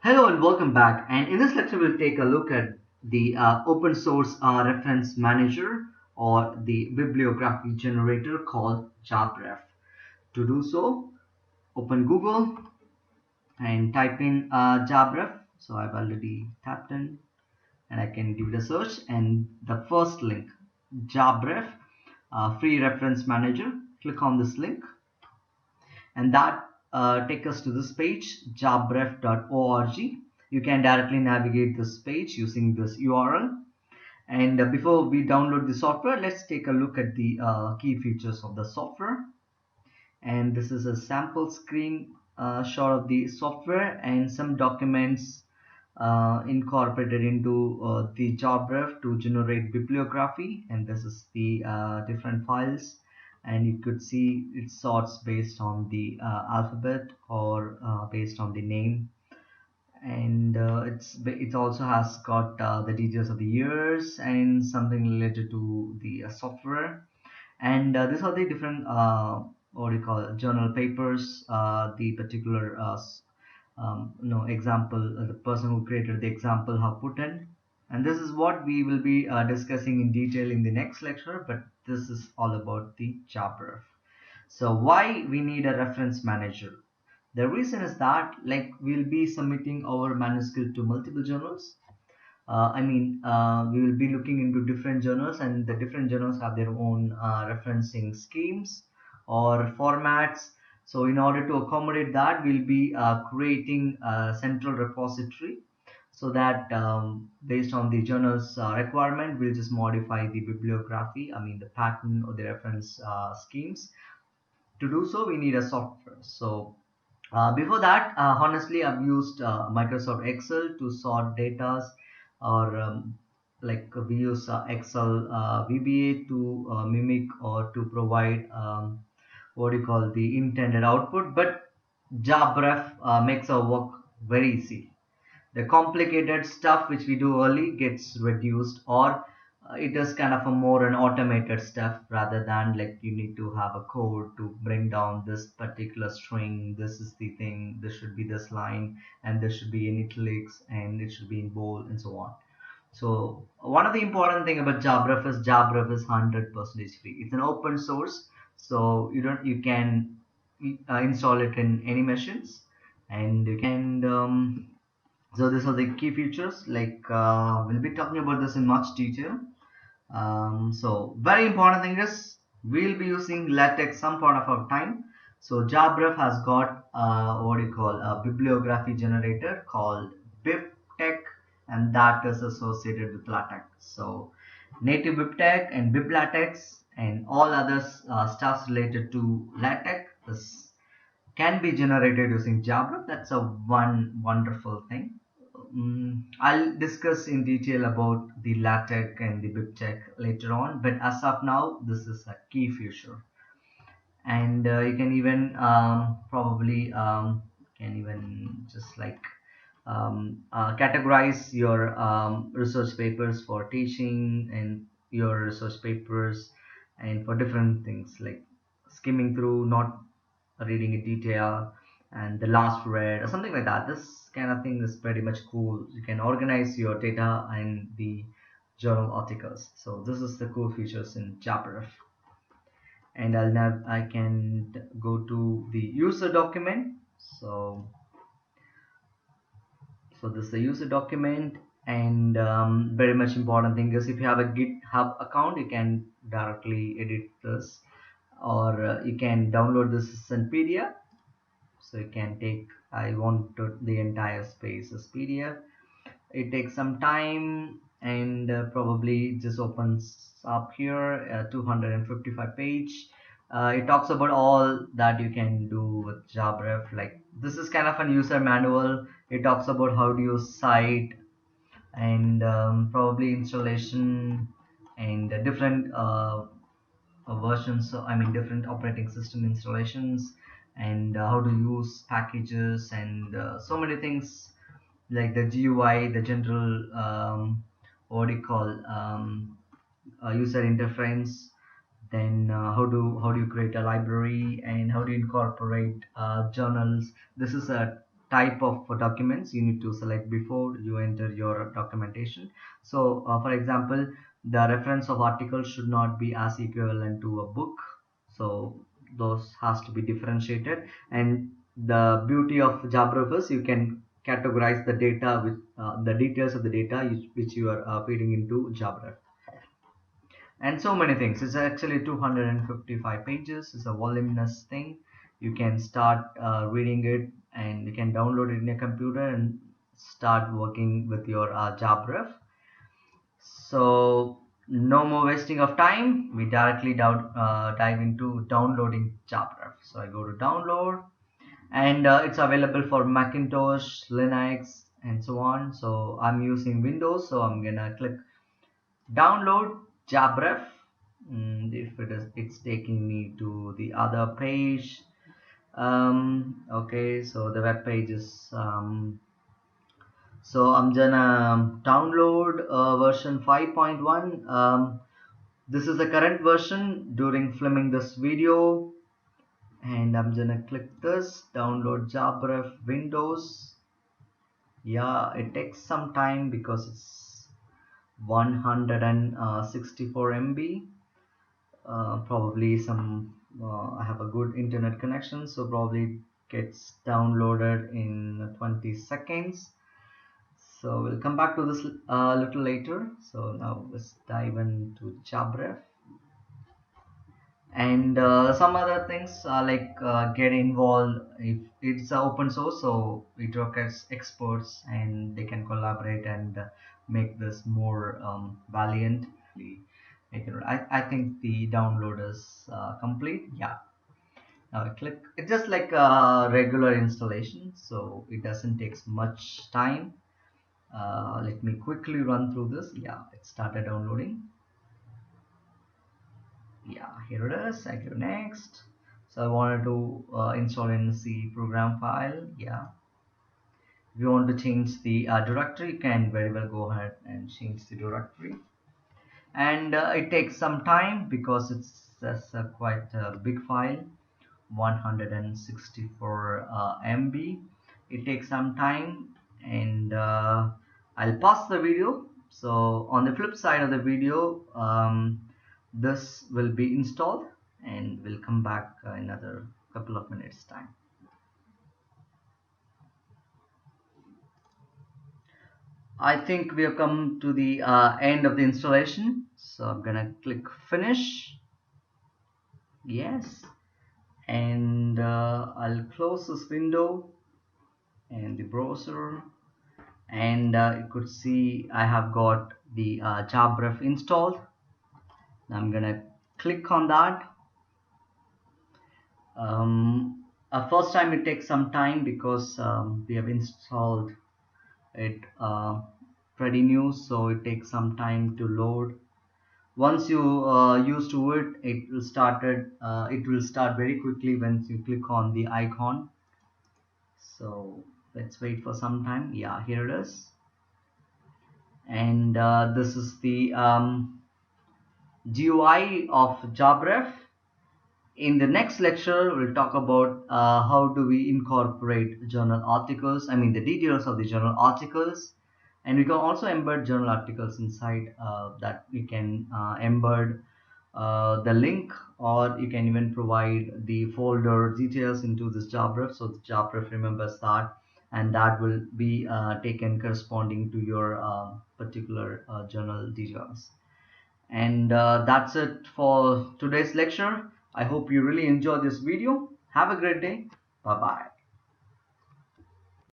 Hello and welcome back. And in this lecture, we'll take a look at the open source reference manager or the bibliography generator called JabRef. To do so, open Google and type in JabRef. So I've already tapped in and I can give it a search. And the first link, JabRef, free reference manager. Click on this link and that take us to this page, jabref.org. You can directly navigate this page using this URL. And before we download the software, let's take a look at the key features of the software. And this is a sample screen shot of the software and some documents incorporated into the JabRef to generate bibliography. And this is the different files, and you could see it sorts based on the alphabet or based on the name. And it also has got the details of the years and something related to the software. And these are the different what do you call it, journal papers, the particular example, the person who created the example have put in. And this is what we will be discussing in detail in the next lecture, but this is all about the JabRef. So why we need a reference manager? The reason is that like we'll be submitting our manuscript to multiple journals. We will be looking into different journals, and the different journals have their own referencing schemes or formats. So in order to accommodate that, we'll be creating a central repository so that based on the journal's requirement, we'll just modify the bibliography, the pattern or the reference schemes. To do so, we need a software. So before that, honestly, I've used Microsoft Excel to sort data, or like we use Excel VBA to mimic or to provide what do you call the intended output. But JabRef makes our work very easy. The complicated stuff which we do early gets reduced, or it is kind of a more an automated stuff rather than like you need to have a code to bring down this particular string. This is the thing, this should be this line, and this should be in italics, and it should be in bold, and so on. So one of the important thing about JabRef is 100% free. It's an open source, so you can install it in any machines, and you can so these are the key features. Like we'll be talking about this in much detail. So very important thing is we'll be using LaTeX some point of our time. So JabRef has got what do you call a bibliography generator called BibTeX, and that is associated with LaTeX. So native BibTeX and BibLaTeX and all other stuffs related to LaTeX can be generated using JabRef. That's a one wonderful thing. I'll discuss in detail about the LaTeX and the BibTeX later on, but as of now, this is a key feature. And you can even probably can even just like categorize your research papers for teaching and your research papers and for different things like skimming through, not reading in detail, and the last read or something like that. This kind of thing is pretty much cool. You can organize your data and the journal articles. So this is the cool features in JabRef. And I can go to the user document. So this is the user document, and very much important thing is if you have a GitHub account, you can directly edit this, or you can download this as an PDF. So you can take, I want the entire space as PDF. It takes some time, and probably just opens up here, 255 page. It talks about all that you can do with JabRef. Like this is kind of a user manual. It talks about how do you cite, and probably installation, and different versions, so different operating system installations, and how to use packages, and so many things like the GUI, the general what do you call user interface. Then how do you create a library, and how do you incorporate journals. This is a type of documents you need to select before you enter your documentation. So for example, the reference of article should not be as equivalent to a book, so those has to be differentiated. And the beauty of JabRef is you can categorize the data with the details of the data which you are feeding into JabRef. And so many things. It's actually 255 pages. It's a voluminous thing. You can start reading it, and you can download it in your computer and start working with your JabRef. So no more wasting of time. We directly dive into downloading JabRef. So I go to download, and it's available for Macintosh, Linux, and so on. So I'm using Windows, so I'm gonna click download JabRef. If it's taking me to the other page. Okay, so the web page is so I'm gonna download version 5.1. This is the current version during filming this video, and I'm gonna click this download JabRef Windows. Yeah, it takes some time because it's 164 MB. Probably some I have a good internet connection, so probably it gets downloaded in 20 seconds. So we'll come back to this a little later. So now let's dive into JabRef. And some other things like get involved. If it's open source, so it requires experts and they can collaborate and make this more valiant. I think the download is complete. Yeah, now I click. It's just like a regular installation, so it doesn't take much time. Let me quickly run through this. Yeah, it started downloading. Yeah, here it is. I go next. So I wanted to install in C program file. Yeah, if you want to change the directory, you can very well go ahead and change the directory. And it takes some time because it's quite a big file, 164 MB. It takes some time, and I'll pause the video. So on the flip side of the video, this will be installed, and we'll come back another couple of minutes time. I think we have come to the end of the installation, so I'm gonna click finish. Yes, and I'll close this window and the browser, and you could see I have got the JabRef installed. I'm gonna click on that. First time it takes some time because we have installed it pretty new, so it takes some time to load. Once you used to it, it will start very quickly once you click on the icon. So let's wait for some time. Yeah, here it is. And this is the GUI of JabRef. In the next lecture, we'll talk about how do we incorporate journal articles, the details of the journal articles. And we can also embed journal articles inside that. We can embed the link, or you can even provide the folder details into this JabRef, so the JabRef remembers that, and that will be taken corresponding to your particular journal details. And that's it for today's lecture. I hope you really enjoyed this video. Have a great day. Bye bye.